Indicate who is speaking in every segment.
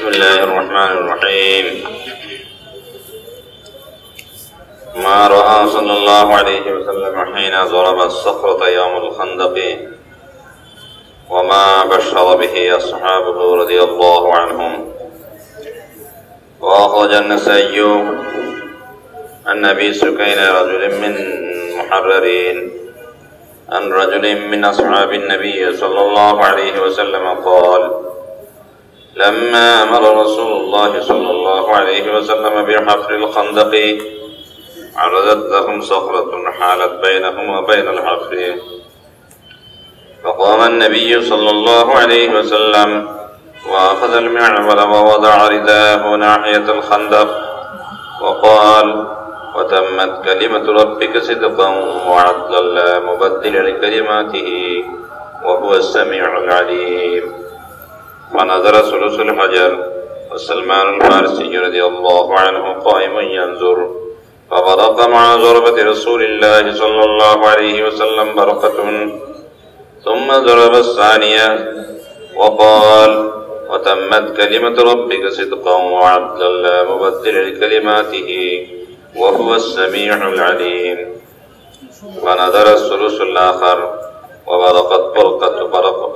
Speaker 1: بسم الله الرحمن الرحيم. ما رأى صلى الله عليه وسلم حين ضرب الصخرة يوم الخندق وما بشر به أصحابه رضي الله عنهم. وأخرج النسائي عن أبي سكين رجل من محررين عن رجل من أصحاب النبي صلى الله عليه وسلم قال: لما أمر رسول الله صلى الله عليه وسلم بحفر الخندق عرضت لهم صخرة حالت بينهم وبين الحفر، فقام النبي صلى الله عليه وسلم وأخذ المعول ووضع رداءه ناحية الخندق وقال: وتمت كلمة ربك صدقا وعدلا لا مبدل لكلماته وهو السميع العليم. ونظر ثلث الحجر وسلمان الفارسي رضي الله عنه قائم ينظر، فبرق مع ضربة رسول الله صلى الله عليه وسلم برقة، ثم ضرب الثانية وقال: وتمت كلمة ربك صدقا وعدلا لا مبدل لكلماته وهو السميع العليم. ونظر الثلث الآخر وبرقت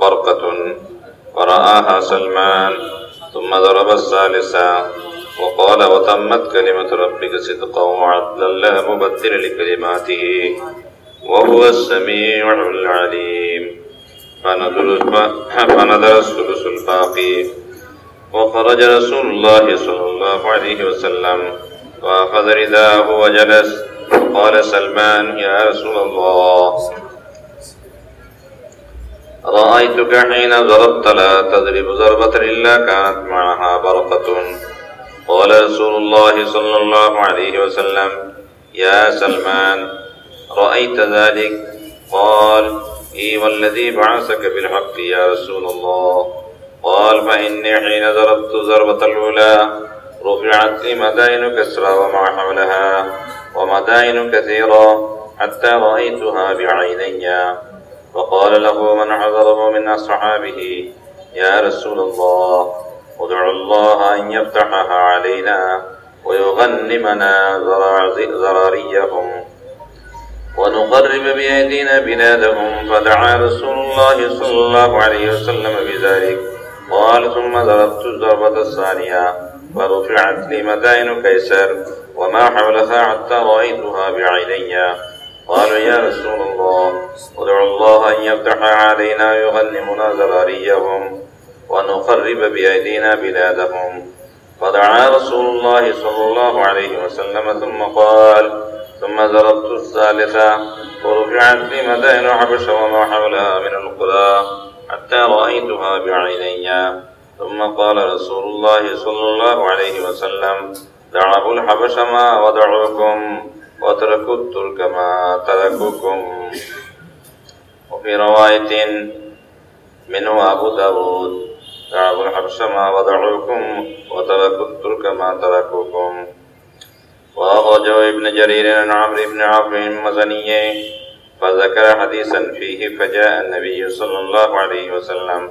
Speaker 1: برقة ورآها سلمان، ثم ضرب الثالثة وقال: وتمت كلمة ربك صدقا وعدلا لا مبدل لكلماته وهو السميع العليم. فنظر الثلث الباقي وخرج رسول الله صلى الله عليه وسلم وأخذ رداءه وجلس، وقال سلمان: يا رسول الله، رأيتك حين ضربت لا تضرب ضربة إلا كانت معها برقة. قال رسول الله صلى الله عليه وسلم: يا سلمان، رأيت ذلك؟ قال: إي والذي بعثك بالحق يا رسول الله. قال: فإني حين ضربت ضربة الأولى رفعت لي مدائن كسرى وما حولها ومدائن كثيرة حتى رأيتها بعيني. فقال له من حضره من أصحابه: يا رسول الله، ادع الله أن يفتحها علينا ويغنمنا ذراريهم ونقرب بأيدينا بلادهم. فدعا رسول الله صلى الله عليه وسلم بذلك. قال: ثم ضربت الضربة الثانية فرفعت لي مدائن كيسر وما حولها حتى رأيتها بعيني. قالوا: يا رسول الله، ادع الله أن يفتح علينا يغنمنا ذراريهم ونقرب بأيدينا بلادهم. فدعا رسول الله صلى الله عليه وسلم ثم قال: ثم ضربت الثالثة ورفعت لي مدائن حبش وما حولها من القرى حتى رأيتها بعيني. ثم قال رسول الله صلى الله عليه وسلم: دعوا الحبش ما ودعوكم وتركوا الترك ما تركوكم. وفي رواية منه أبو داود: دعوا الحبش ما ودعوكم وتركوا الترك ما تركوكم. وأخرجه ابن جرير عن عمرو بن عوف المزني فذكر حديثا فيه: فجاء النبي صلى الله عليه وسلم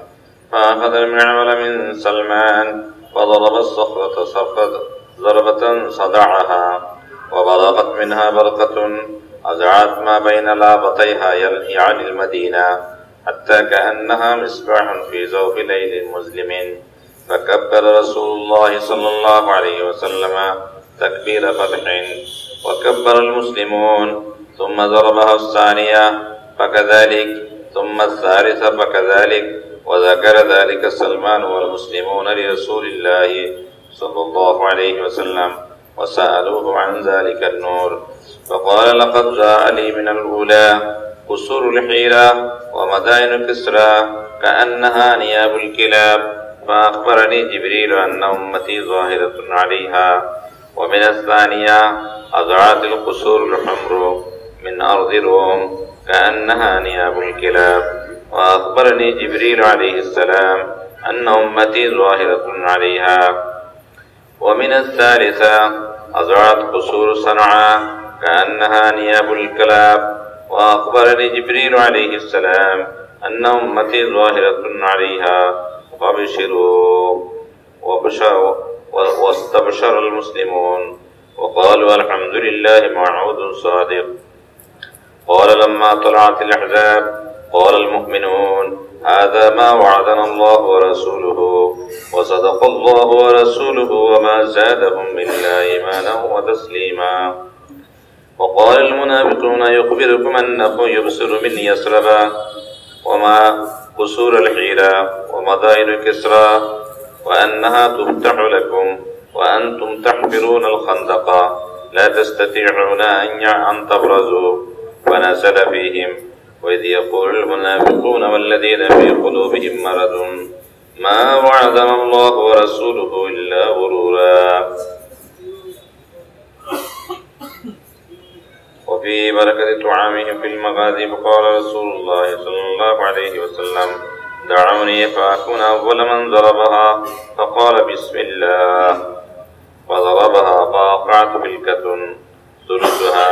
Speaker 1: فأخذ المعول من سلمان فضرب الصخرة ضربة صدعها وبرقت منها برقة أذعت ما بين لابطيها يعني المدينة حتى كأنها مصباح في جوف ليل مظلم. فكبر رسول الله صلى الله عليه وسلم تكبير فتح وكبر المسلمون، ثم ضربها الثانية فكذلك، ثم الثالثة فكذلك. وذكر ذلك سلمان والمسلمون لرسول الله صلى الله عليه وسلم وسألوه عن ذلك النور، فقال: لقد جاء لي من الأولى قصور الحيرة ومدائن كسرى كأنها نياب الكلاب. فأخبرني جبريل أن أمتي ظاهرة عليها. ومن الثانية أضعت القصور الحمر من أرض روم كأنها نياب الكلاب. وأخبرني جبريل عليه السلام أن أمتي ظاهرة عليها. ومن الثالثة أضعت قصور صنعاء كأنها نياب الكلاب. وأخبرني جبريل عليه السلام أن أمتي ظاهرة عليها. وبشروا واستبشر المسلمون وقالوا الحمد لله موعود صادق. قال لما طلعت الأحزاب قال المؤمنون هذا ما وعدنا الله ورسوله وصدق الله ورسوله وما زادهم إلا إيمانا وتسليما. وقال المنافقون يخبركم أنه يبصر من يسرب وما قصور الحيرة ومدائن كسرى وأنها تفتح لكم وأنتم تحفرون الخندق لا تستطيعون أن تبرزوا ونزل فيهم وإذ يقول المنافقون والذين في قلوبهم مرض ما وعدنا الله ورسوله إلا غرورا. وفي بركة طعامهم في المغازي فقال رسول الله صلى الله عليه وسلم دعوني فأكون أول من ضربها فقال بسم الله فضربها فوقعت فلكة ثلثها.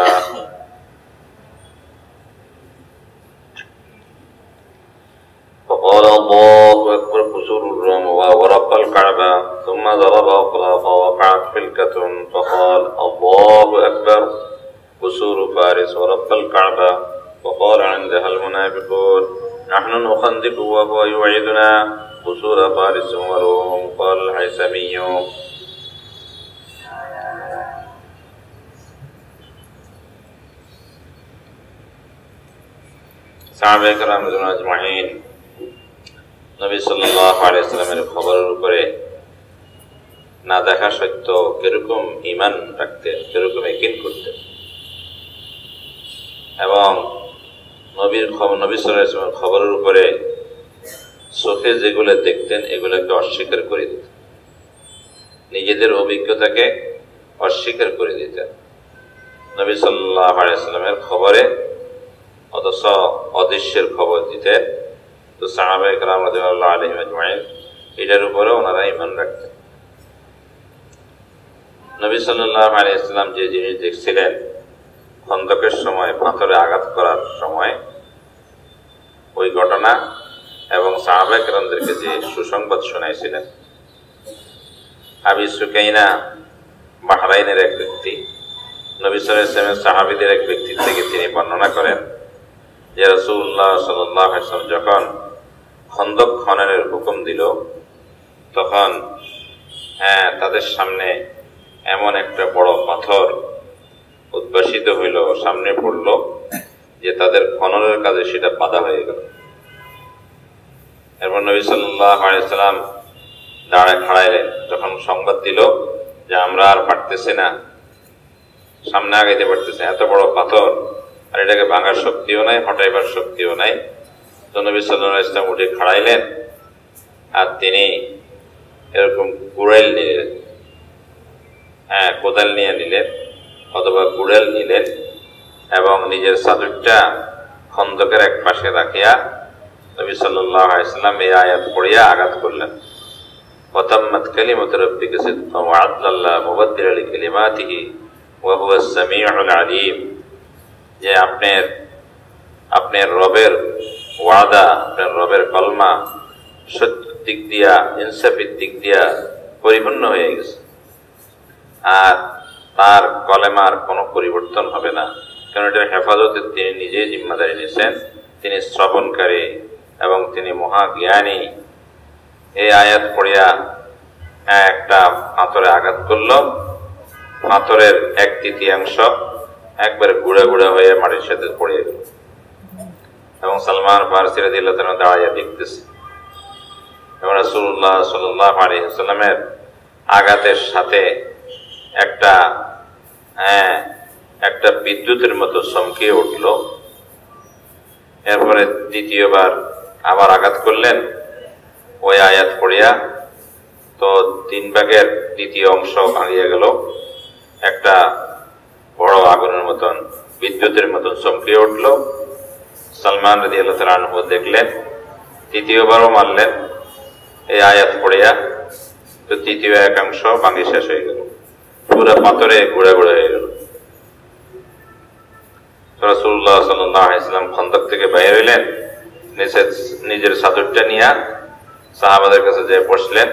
Speaker 1: فقال الله أكبر قصور الروم ورب الكعبة ثم ضرب أخرى فوقعت فلكة فقال الله أكبر قصور فارس ورب الكعبة. وقال عندها المنافقون نحن نخندق وهو يوعدنا قصور فارس وروم. قال الهيثمي সাহাবায়ে কেরাম আজমাইন নবী সাল্লাল্লাহু আলাইহি ওয়াসাল্লামের খবরের উপরে না দেখা সত্ত্বেও কিরকম ঈমান রাখতেন, কিরকম ইয়াকিন করতেন এবং নবী সাল্লাল্লাহু আলাইহি ওয়াসাল্লামের খবরের উপরে চোখে যেগুলো দেখতেন এগুলোকে অস্বীকার করে দিতেন, নিজেদের অভিজ্ঞতাকে অস্বীকার করে দিতেন নবী সাল্লাল্লাহু আলাইহি ওয়াসাল্লামের খবরে, অথচ অদৃশ্যের খবর দিতেন। তো সাহাবায়ে কেরাম রাদিয়াল্লাহু আলাইহিম আজমাইন এটার উপরে ওনারা ঈমান রাখতেন। নবী সাল্লাল্লাহু আলাইহি ওয়াসাল্লাম যে জিনিস দেখছিলেন খন্দকের সময় পাথরে আঘাত করার সময় ওই ঘটনা এবং সাহাবায়ে কেরামদেরকে যে সুসংবাদ শোনাইছিলেন। আবি সুকাইনা বাহরাইনের এক ব্যক্তি, নবী সাল্লাল্লাহু আলাইহি ওয়াসাল্লামের সাহাবীদের এক ব্যক্তি থেকে তিনি বর্ণনা করেন যে রাসূলুল্লাহ সাল্লাল্লাহু আলাইহি ওয়াসাল্লাম যখন খন্দক খননের হুকুম দিল তখন তাদের সামনে এমন একটা বড় পাথর উদ্ভাসিত হইল, সামনে পড়ল যে তাদের খননের কাজে সেটা বাধা হয়ে গেল। এরপর নবী সাল্লাল্লাহু আলাইহি ওয়াসাল্লাম দাঁড়ায় খাড়াইলেন, যখন সংবাদ দিল যে আমরা আর পারতেছি না, সামনে আগাইতে পারতেছে, এত বড় পাথর আর এটাকে ভাঙার শক্তিও নাই, হটাইবার শক্তিও নাই। তো নবী সাল্লাল্লাহু আলাইহি ওয়াসাল্লাম উঠে খাড়াইলেন আর তিনি এরকম কুড়াইল নিলেন, কোদাল নিয়ে নিলেন অথবা কুড়াল নিলেন এবং নিজের চাদরটা খন্দকের এক পাশে রাখিয়া নবী সাল্লাল্লাহু আলাইহি ওয়াসাল্লাম এই আয়াত পড়িয়া আঘাত করলেন। ওয়াতাম্মাত কালিমাতু রাব্বিকা সিদকান ওয়া আদলা লা মুবাদদিলা লিকালিমাতিহি ওয়া হুয়াস সামিউল আলিম, যে আপনার রবের ওয়াদা, আপনার রবের কলমা সত্যের দিক দিয়া, ইনসাফের দিক দিয়া পরিপূর্ণ হয়ে গেছে আর তার কলেমার কোনো পরিবর্তন হবে না, কারণ এটার হেফাজতে তিনি নিজেই জিম্মাদারি নিয়েছেন, তিনি শ্রবণকারী এবং তিনি মহাজ্ঞানী। এই আয়াত পড়িয়া একটা পাথরে আঘাত করল, পাথরের 1/3 একবারে গুঁড়া গুঁড়া হয়ে মাটির সাথে পড়ে গেল এবং সালমান ফারসি রাদিয়াল্লাহু তাআলা দাঁড়াইয়া দেখতেছে এবং রাসূলুল্লাহ সাল্লাল্লাহু আলাইহি ওয়াসাল্লামের আঘাতের সাথে একটা বিদ্যুতের মতো চমকে উঠল। এরপরে দ্বিতীয়বার আবার আঘাত করলেন ওই আয়াত পড়িয়া, তো 3/2 ভাঙিয়া গেল, একটা বড় আগুনের মতন বিদ্যুতের মতন চমকে উঠল। সালমান রাদিয়াল্লাহু তাআলা আনহু দেখলেন, তৃতীয়বারও মারলেন এই আয়াত পড়িয়া, তো 1/3 ভাঙি শেষ হয়ে গেল, পুরো পাথরে গুঁড়া গুঁড়া হয়ে গেল। রাসূলুল্লাহ সাল্লাল্লাহু আলাইহি ওয়াসাল্লাম খন্দক থেকে বাইরে হইলেন, নিজের চাদরটা নিয়ে সাহাবাদের কাছে যেয়ে বসলেন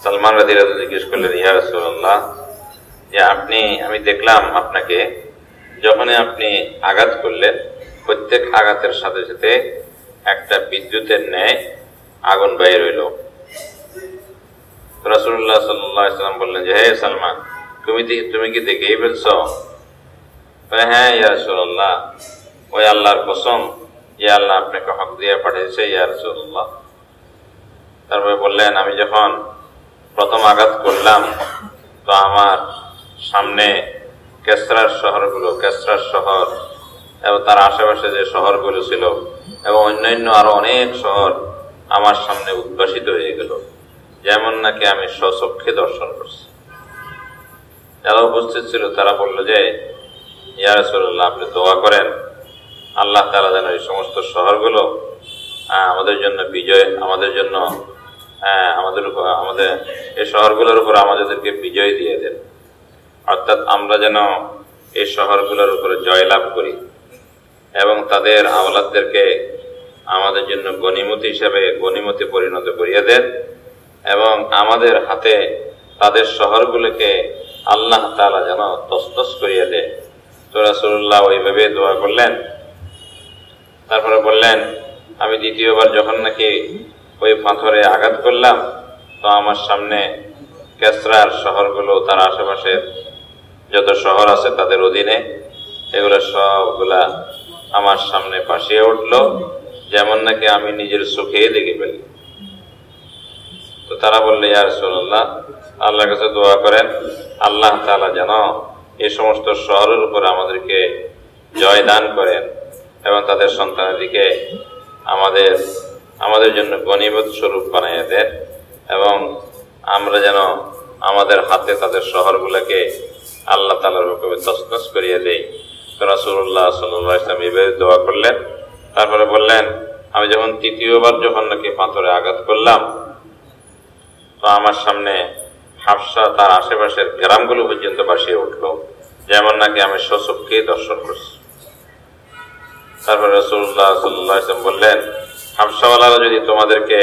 Speaker 1: সালমান রাদিয়াল্লাহু আনহু জিজ্ঞেস করলেন, ইয়া রাসূলুল্লাহ, যে আমি দেখলাম আপনাকে যখনই আপনি আঘাত করলেন প্রত্যেক আঘাতের সাথে সাথে একটা বিদ্যুতের ন্যায় আগুন বাইর হইল। রাসূলুল্লাহ সাল্লাল্লাহু আলাইহি ওয়াসাল্লাম বললেন যে, হে সালমান, তুমি কি দেখেই ফেলছো? হ্যাঁ ইয়া রাসূলুল্লাহ, ওই আল্লাহর কসম, ইয়া আল্লাহ আপনাকে হক দিয়ে পাঠিয়েছে ইয়া রাসূলুল্লাহ। তারপরে বললেন, আমি যখন প্রথম আঘাত করলাম তো আমার সামনে কেসরার শহর এবং তার আশেপাশে যে শহরগুলো ছিল এবং অন্যান্য আরো অনেক শহর আমার সামনে উদ্ভাসিত হয়ে গেল, যেমন নাকি আমি স্বচক্ষে দর্শন করছি। যারা উপস্থিত ছিল তারা বলল যে, ইয়া রাসূলুল্লাহ, আপনি দোয়া করেন আল্লাহ তাআলা যেন এই সমস্ত শহরগুলো আমাদের জন্য আমাদের এই শহরগুলোর উপর আমাদেরকে বিজয় দিয়ে দেন, অর্থাৎ আমরা যেন এই শহরগুলোর উপরে জয় লাভ করি এবং তাদের আওলাদদেরকে আমাদের জন্য গনিমতে পরিণত করিয়ে দেন এবং আমাদের হাতে তাদের শহরগুলোকে আল্লাহ তাআলা যেন তসতস করিয়ে দেয়। তো রাসূলুল্লাহ ওইভাবে দোয়া করলেন। তারপরে বললেন, আমি দ্বিতীয়বার যখন নাকি ওই পাথরে আঘাত করলাম তো আমার সামনে কেসরার শহরগুলো, তার আশেপাশের যত শহর আছে তাদের অধীনে, এগুলো সবগুলা আমার সামনে ভাসিয়ে উঠল, যেমন নাকি আমি নিজের চোখে দেখে ফেলি। তো তারা বললে, ইয়া রাসূলুল্লাহ, আল্লাহর কাছে দোয়া করেন আল্লাহ তাআলা যেন এই সমস্ত শহরের উপর আমাদেরকে জয় দান করেন এবং তাদের সন্তানাদিকে আমাদের জন্য গনিমত স্বরূপ বানিয়ে দেন এবং আমরা যেন আমাদের হাতে তাদের শহরগুলোকে আল্লাহ তাআলার হুকুমে তসনস করিয়ে দেই। তো রাসূলুল্লাহ সাল্লাল্লাহু আলাইহি ওয়াসাল্লাম এইভাবে দোয়া করলেন। তারপরে বললেন, আমি যখন তৃতীয়বার যখন নাকি পাথরে আঘাত করলাম তো আমার সামনে হাফসা তার আশেপাশের গ্রামগুলো পর্যন্ত ভাসিয়ে উঠল, যেমন নাকি আমি স্বচক্ষে দর্শন করছি। তারপরে রাসূলুল্লাহ সাল্লাল্লাহু আলাইহি ওয়াসাল্লাম বললেন, হাফসাওয়ালারা যদি তোমাদেরকে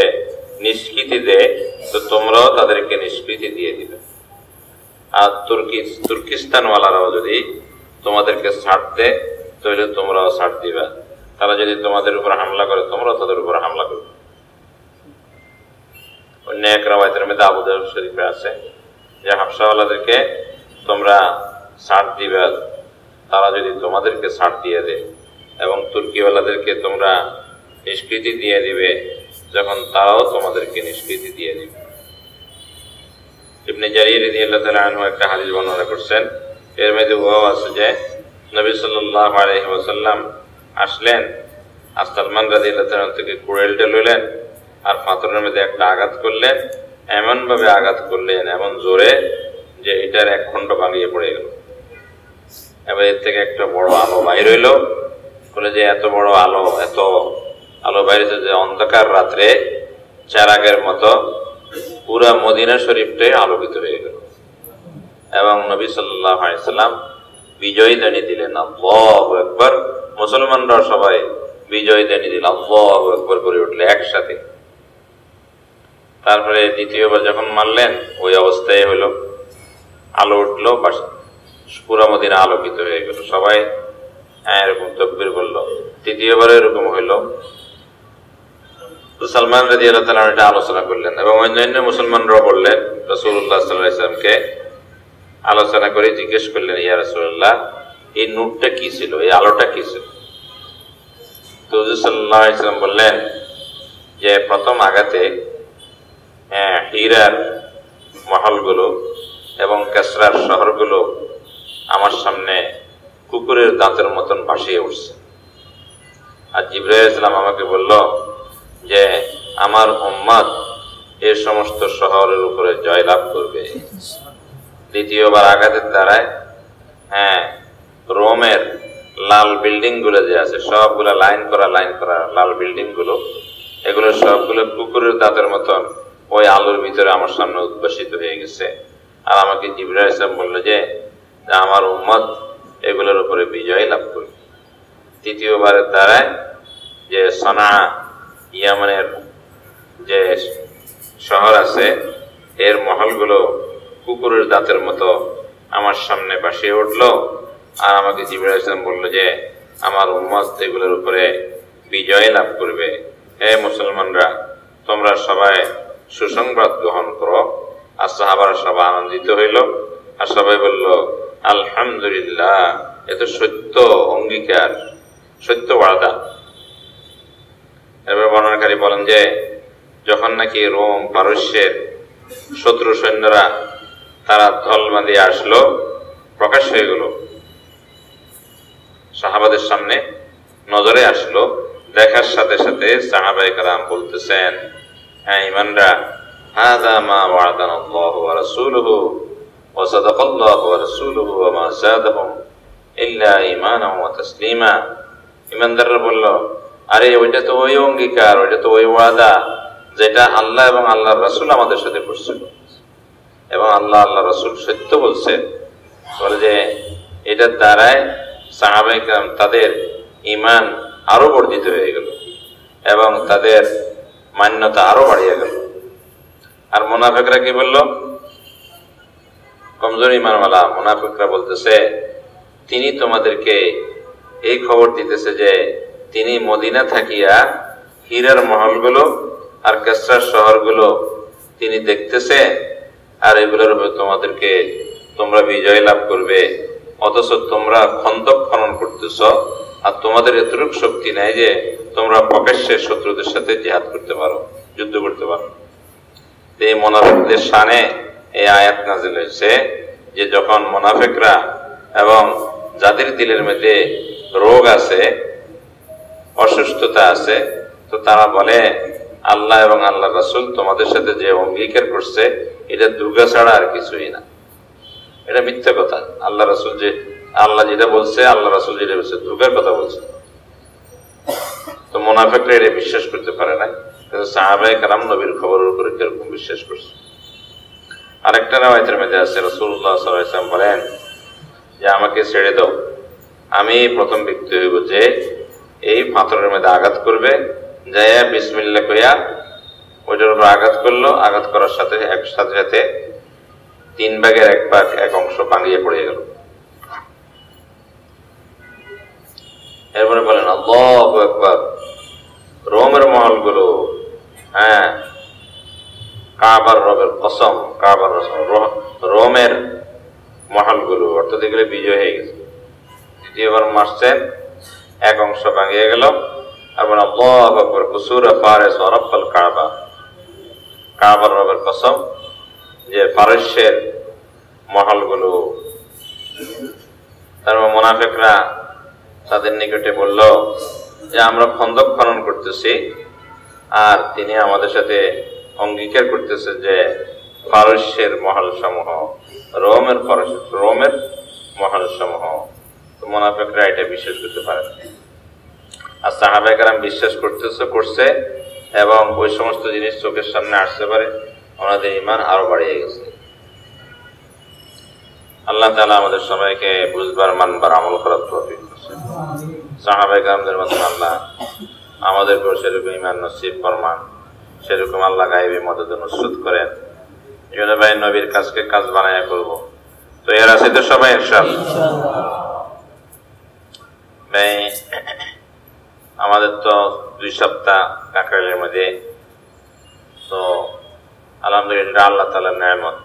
Speaker 1: নিষ্কৃতি দেয় তো তোমরাও তাদেরকে নিষ্কৃতি দিয়ে দিবে, আর তুর্কিস্তানওয়ালারাও যদি তোমাদেরকে ছাড় দেয় তাহলে তোমরাও ছাড় দিবা। তারা যদি তোমাদের উপর হামলা করে তোমরাও তাদের উপর হামলা করবে। অন্য এক রাওয়ায়াতের মধ্যে আবু দাউদ শরীফে আছে যে হাফসাওয়ালাদেরকে তোমরা ছাড় দিবা তারা যদি তোমাদেরকে ছাড় দিয়ে দেয়, এবং তুর্কিওয়ালাদেরকে তোমরা নিষ্কৃতি দিয়ে দিবে যখন তারাও তোমাদেরকে নিষ্কৃতি দিয়ে দিবে। ইবনে জারীর রাদিয়াল্লাহু তাআলা আনহু একটা হাদিস বর্ণনা করছেন, এর মধ্যে ওয়াও আছে যে নবী সাল্লাল্লাহু আলাইহি ওয়াসাল্লাম আসলেন, আর সালমান রাদিয়াল্লাহু তাআলা থেকে কুড়ালটা লইলেন আর পাথরের মধ্যে একটা আঘাত করলেন, এমন ভাবে আঘাত করলেন, এমন জোরে যে এটার এক খণ্ড ভাঙিয়ে পড়ে গেল। এবার এর থেকে একটা বড় আলো বাইর হইল, বলে যে এত বড় আলো বাইরেছে যে অন্ধকার রাত্রে চারাগের মতো পুরা মদিনা শরীফটাই আলোকিত হয়ে গেল এবং নবী সাল্লাল্লাহু আলাইহি ওয়াসাল্লাম বিজয় দানি দিলেন, আল্লাহু আকবার। মুসলমানরা সবাই বিজয় দানি দিল, আল্লাহু আকবার করে উঠলে একসাথে। তারপরে দ্বিতীয়বার যখন মারলেন ওই অবস্থায় হইল, আলো উঠলো, পুরা মদিনা আলোকিত হয়ে গেল, সবাই এরকম তাকবীর বলল। তৃতীয়বার এরকম হইল। সালমান রাদিয়াল্লাহু তাআলা এটা আলোচনা করলেন এবং অন্যান্য মুসলমানরাও বললেন, রাসূলুল্লাহ সাল্লাল্লাহু আলাইহি ওয়াসাল্লামকে আলোচনা করে জিজ্ঞেস করলেন, ইয়া রাসূলুল্লাহ, এই নূরটা কি ছিল, এই আলোটা কি ছিল? তো হুজুর সাল্লাল্লাহু আলাইহি ওয়াসাল্লাম বললেন যে প্রথম আঘাতে হীরার মহলগুলো এবং কেসরার শহরগুলো আমার সামনে কুকুরের দাঁতের মতন ভাসিয়ে উঠছে, আর জিবরাইল আলাইহিস সালাম আমাকে বলল যে আমার উম্মত এই সমস্ত শহরের উপরে জয়লাভ করবে। দ্বিতীয়বার আঘাতের দ্বারায় রোমের লাল বিল্ডিং গুলো যে আছে সবগুলো লাইন করা লাল বিল্ডিং গুলো, এগুলো সবগুলো কুকুরের দাঁতের মতন ওই আলোর ভিতরে আমার সামনে উদ্ভাসিত হয়ে গেছে। আর আমাকে জিবরাইল আলাইহিস সালাম বলল যে আমার উম্মত এগুলোর উপরে বিজয় লাভ করবে। তৃতীয়বারের দ্বারায় যে সনা ইয়ামানের যে শহর আছে এর মহলগুলো কুকুরের দাঁতের মতো আমার সামনে ভাসিয়ে উঠল। আর আমাকে জিবরাইল আলাইহিস সালাম বলল যে আমার উম্মত এগুলোর উপরে বিজয় লাভ করবে। হে মুসলমানরা, তোমরা সবাই সুসংবাদ গ্রহণ করো। আর সাহাবারা সবাই আনন্দিত হইল, আর সবাই বলল আলহামদুলিল্লাহ, এ তো সত্য অঙ্গীকার, সত্য ওয়াদা। এবার বর্ণনাকারী বলেন যে যখন নাকি রোম পারস্যের শত্রু সৈন্যরা তারা দল বাঁধিয়ে আসলো, প্রকাশ হয়ে গেল, সাহাবাদের সামনে নজরে আসলো, দেখার সাথে সাথে সাহাবায়ে কেরাম বলতেছেন, হ্যাঁ ঈমানরা, হাযা মা ওয়া'দানাল্লাহু ওয়া রাসূলুহু ওয়া সাদাকাল্লাহু ওয়া রাসূলুহু ওয়া মা যাদাহুম ইল্লা ঈমানান ওয়া তাসলিমা। ঈমানদাররা বলল, আরে ওইটা তো ওই অঙ্গীকার, ওইটা তো ওই ওয়াদা যেটা আল্লাহ এবং আল্লাহর রাসূল আমাদের সাথে করছিল, এবং আল্লাহ আল্লাহ রাসূল সত্য বলছেন। বলে যে এটার দ্বারায় সাহাবায়ে কেরাম তাদের ঈমান আরো বর্ধিত হয়ে গেল এবং তাদের মান্যতা আরো বাড়িয়ে গেল। আর মুনাফিকরা কি বলল? কমজোর ঈমানওয়ালা মুনাফিকরা বলতেছে, তিনি তোমাদেরকে এই খবর দিতেছে যে তিনি মদিনা থাকিয়া হীরার মহলগুলো আর কিসরার শহরগুলো তিনি দেখতেছে, আর এগুলোর উপর তোমরা বিজয় লাভ করবে, অথচ তোমরা খন্দক খনন করতেছ, আর তোমাদের এতটুকু শক্তি নাই যে তোমরা প্রকাশ্যে শত্রুদের সাথে জিহাদ করতে পারো, যুদ্ধ করতে পারো। এই মুনাফিকদের শানে এই আয়াত নাযিল হয়েছে যে যখন মুনাফিকরা এবং যাদের দিলের মধ্যে রোগ আছে, অসুস্থতা আছে, তো তারা বলে আল্লাহ এবং আল্লাহ রাসূল তোমাদের সাথে যে অঙ্গীকার করছে এটা দুর্গা ছাড়া আর কিছুই না, এটা মিথ্যা কথা। আল্লাহ রাসূল যে আল্লাহ যেটা বলছে, আল্লাহ রাসূল যেটা বলছে, দুর্গার কথা বলছে। তো মুনাফিকরা এটা বিশ্বাস করতে পারে না, কিন্তু সাহাবায়ে কেরাম নবীর খবরের উপরে কিরকম বিশ্বাস করছে। আরেকটা রাওয়ায়াতের মধ্যে আছে রাসূলুল্লাহ সাল্লাল্লাহু আলাইহি ওয়াসাল্লাম বলেন যে আমাকে ছেড়ে দাও, আমি প্রথম ব্যক্তি হইব যে এই পাথরের মধ্যে আঘাত করবে, যাইয়া বিসমিল্লাহ কইয়া ওইটার উপর আঘাত করলো, আঘাত করার সাথে সাথে 3 ভাগের 1 ভাগ, এক অংশ ভাঙিয়ে পড়ে গেল। এরপরে বলেন আল্লাহু আকবার, রোমের মহলগুলো, হ্যাঁ, কাবার রবের কসম, কাবার রোমের মহলগুলো অর্থাৎ এগুলো বিজয় হয়ে গেছে। দ্বিতীয়বার মারছেন, এক অংশ ভাঙিয়ে গেল। আর বলেন আল্লাহু আকবার, কুসুরা ফারিস ওয়া রাব্বাল কাবা, কাবার রবের কসম যে পারস্যের মহলগুলো। তারপর মুনাফিকরা তাদের নিকটে বলল যে আমরা খন্দক খনন করতেছি, আর তিনি আমাদের সাথে অঙ্গীকার করতেছে যে পারস্যের মহল সমূহ, রোমের মহল সমূহ। তো মুনাফিকরা এটা বিশ্বাস করতে পারে না, আর সাহাবায়ে কেরাম বিশ্বাস করছে এবং ওই সমস্ত জিনিস চোখের সামনে আসতে পারে, ওনাদের ঈমান আরো বাড়িয়ে গেছে। আল্লাহ তাআলা আমাদের সবাইকে বুঝবার, মানবার, আমল করার তৌফিক দান করুন। সাহাবায়ে কেরামদের মতন আল্লাহ আমাদেরকেও সেরকম ঈমান নসিব ফরমান, সেরকম আল্লাহ গায়েবী মদদ নুসরত করেন। এই ভাই নবীর কাজকে কাজ বানায়া করব। তো এর আছে তো সবাই ইনশাআল্লাহ। ভাই আমাদের তো 2 সপ্তাহ কাকরাইলের মধ্যে, তো আলহামদুলিল্লাহ আল্লাহ তাআলার নিয়ামত।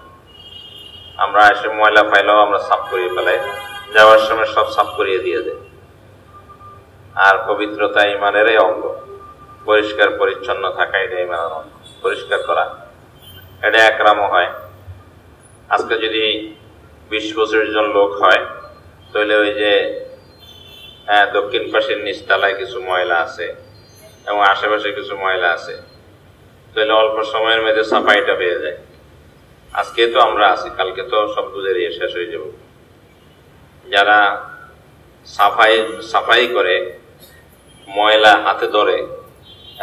Speaker 1: আমরা এসে ময়লা ফাইলাও আমরা সাফ করিয়ে ফেলাই, যাওয়ার সময় সব সাফ করিয়ে দিয়ে দেয়। আর পবিত্রতা ঈমানেরই অঙ্গ, পরিষ্কার পরিচ্ছন্ন থাকা এটা ঈমানের অঙ্গ, পরিষ্কার করা, এটা একরামও হয়। আজকে যদি 20-25 জন লোক হয়, তাহলে ওই যে দক্ষিণ পাশের নিচতলায় কিছু ময়লা আছে এবং আশেপাশে কিছু ময়লা আছে, তাহলে অল্প সময়ের মধ্যে সাফাইটা হয়ে যায়। আজকে তো আমরা আছি, কালকে তো সব বুঝে দিয়ে শেষ হয়ে যাব। যারা সাফাই করে, ময়লা হাতে ধরে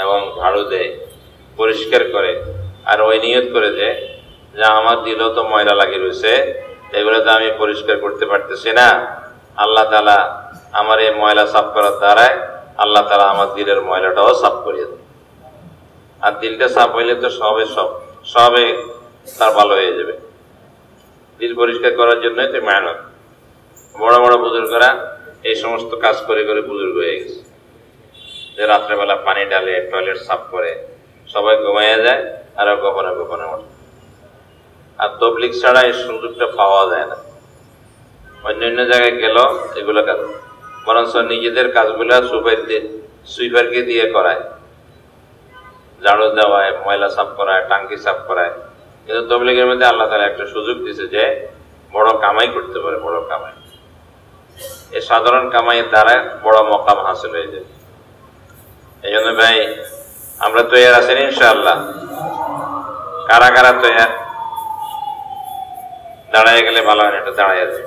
Speaker 1: এবং ঝাড়ু দেয়, পরিষ্কার করে, আর ওই নিয়ত করে যে আমার দিলও তো ময়লা লাগিয়ে রয়েছে, এগুলো তো আমি পরিষ্কার করতে পারতেছি না, আল্লাহ তাআলা আমার এই ময়লা সাফ করার দ্বারায় আল্লাহ তাআলা আমার দিলের ময়লাটাও সাফ করিয়ে দেয়। আর দিলটা সাফ হইলে তো সবে তার ভালো হয়ে যাবে। দিল পরিষ্কার করার জন্যই তো মেহনত। বড় বড় বুজুর্গরা এই সমস্ত কাজ করে করে বুজুর্গ হয়ে গেছে, যে রাত্রেবেলা পানি ডালে, টয়লেট সাফ করে, সবাই ঘুমাইয়া যায় আর গোপনে গোপনে ওঠে। আর তবলিগ ছাড়া এই সুযোগটা পাওয়া যায় না। অন্যান্য জায়গায় গেল এগুলো কাজ, বরঞ্চ নিজেদের কাজগুলা সুইপারকে দিয়ে করায়, ঝাড়ু দেওয়ায়, ময়লা সাফ করায়, টাঙ্কি সাফ করায়। কিন্তু তবলিগের মধ্যে আল্লাহ তাআলা একটা সুযোগ দিয়েছে যে বড় কামাই করতে পারে, বড় কামাই। এই সাধারণ কামাইয়ের দ্বারা বড় মকাম হাসিল হয়ে যায়। এই জন্য ভাই আমরা তৈরি আছেন ইনশাআল্লাহ? কারা কারা তৈরি? দাঁড়ায় গেলে ভালো হয় না, এটা দাঁড়ায় আছে।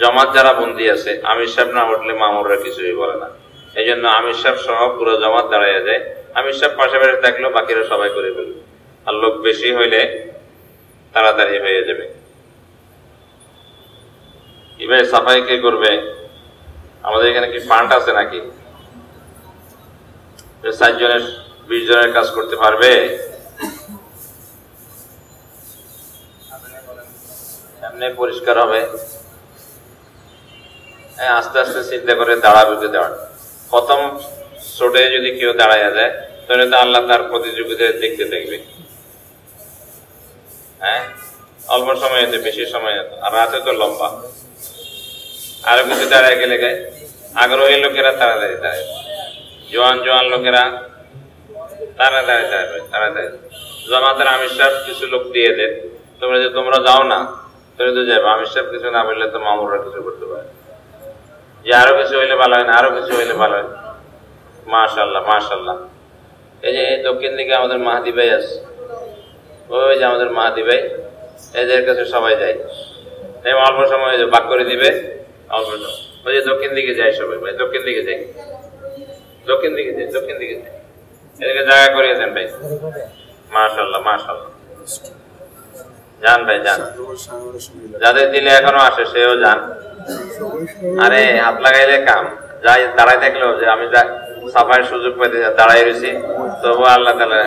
Speaker 1: জমাত যারা বন্দী আছে, আমির সাহেব না উঠলে মামুররা কিছুই বলে না। এই জন্য আমির সাহেব সহ পুরো জমাত দাঁড়াইয়া যায়। আমির সাহেব পাশাপাশি থাকলেও বাকিরা সবাই করে ফেলবে, আর লোক বেশি হইলে তাড়াতাড়ি হয়ে যাবে। এবার সাফাই কে করবে? আমাদের এখানে কি ফান্ড আছে নাকি? 60 জনের 20 জনের কাজ করতে পারবে? এমনি পরিষ্কার হবে। আস্তে আস্তে চিন্তা করে দাঁড়াবে। দেওয়ার প্রথম ছোটে যদি কেউ দাঁড়াইয়া যায় তাহলে তো আল্লাহ তার প্রতিযোগিতা দেখতে থাকবে। হ্যাঁ, অল্প সময় হতে, বেশি সময় হতো, আর রাতে তো লম্বা। আরো কিছু দাঁড়ায় গেলে আগ্রহী লোকেরা তাড়াতাড়ি দাঁড়ায়, জোয়ান জোয়ান লোকেরা তাড়াতাড়ি দাঁড়াবে, তাড়াতাড়ি। জামাতের আমির সাহেব কিছু লোক দিয়ে দেন, তোমরা যাও না, তুমি তো যাবে। আমির সাহেব কিছু না বললে তো মামুররা কিছু করতে পারে, যে আরো কিছু হইলে ভালো হয় না, আরো কিছু হইলে ভালো হয়। মাশাআল্লাহ মাশাআল্লাহ। এই যে এই দক্ষিণ দিকে আমাদের মাহাদি ভাই আছে, ওই যে আমাদের মাহাদি ভাই, এদের কাছে সবাই যায়। এই অল্প সময় বাক করে দিবে, অল্প সময়। ওই যে দক্ষিণ দিকে যায় সবাই, ভাই দক্ষিণ দিকে যায়, দক্ষিণ দিকে যায়, দক্ষিণ দিকে যায়। এদেরকে জায়গা করিয়ে দেন ভাই। মাশাআল্লাহ মাশাআল্লাহ। যান ভাই যান, যাদের দিলে এখনো আসে সেও যান। আরে হাত লাগাইলে কাম, যাই দাঁড়াই থাকলেও যে আমি সাফাইয়ের সুযোগ পেতে দাঁড়াই রয়েছি, তবু আল্লাহ তাআলা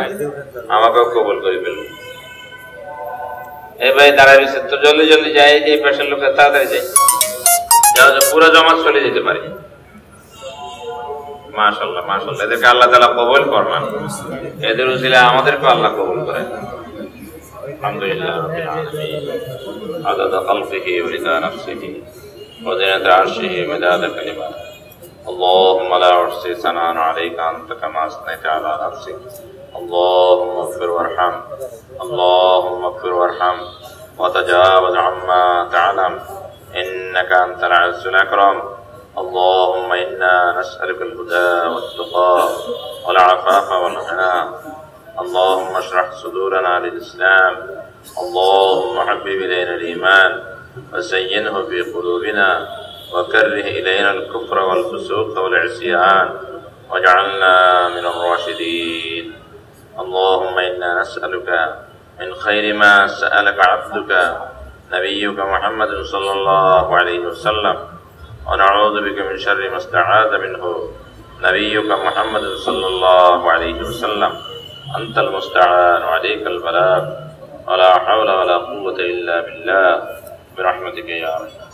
Speaker 1: আমাকেও কবুল করে ফেলবে। এই ভাই দাঁড়াই রয়েছে, তো জলদি জলদি যাই, এই পাশের লোক তাড়াতাড়ি যাই, পুরো জমাত চলে যেতে পারি। মাশাআল্লাহ মাশাআল্লাহ। এদেরকে আল্লাহ তাআলা কবুল করবেন, এদের উসিলা আমাদেরকে আল্লাহ কবুল করেন। আলহামদুলিল্লাহ রাব্বিল আলামিন। আদাদা খালকিহি ওয়া রিদা নাফসিহি ওয়া জিনাতা আরশিহি ওয়া মিদাদা কালিমাতিহি। اللهم لا أحصي ثناء عليك أنت كما أثنيت على نفسك. اللهم اغفر وارحم، اللهم اغفر وارحم وتجاوز عما تعلم، إنك أنت العز الأكرم. اللهم إنا نسألك الهدى والتقى والعفاف والغنى. اللهم اشرح صدورنا للإسلام. اللهم حبب إلينا الإيمان وزينه في قلوبنا وكره إلينا الكفر والفسوق والعصيان واجعلنا من الراشدين. اللهم إنا نسألك من خير ما سألك عبدك نبيك محمد صلى الله عليه وسلم، ونعوذ بك من شر ما استعاذ منه نبيك محمد صلى الله عليه وسلم. أنت المستعان وعليك البلاغ، ولا حول ولا قوة إلا بالله، برحمتك يا رب.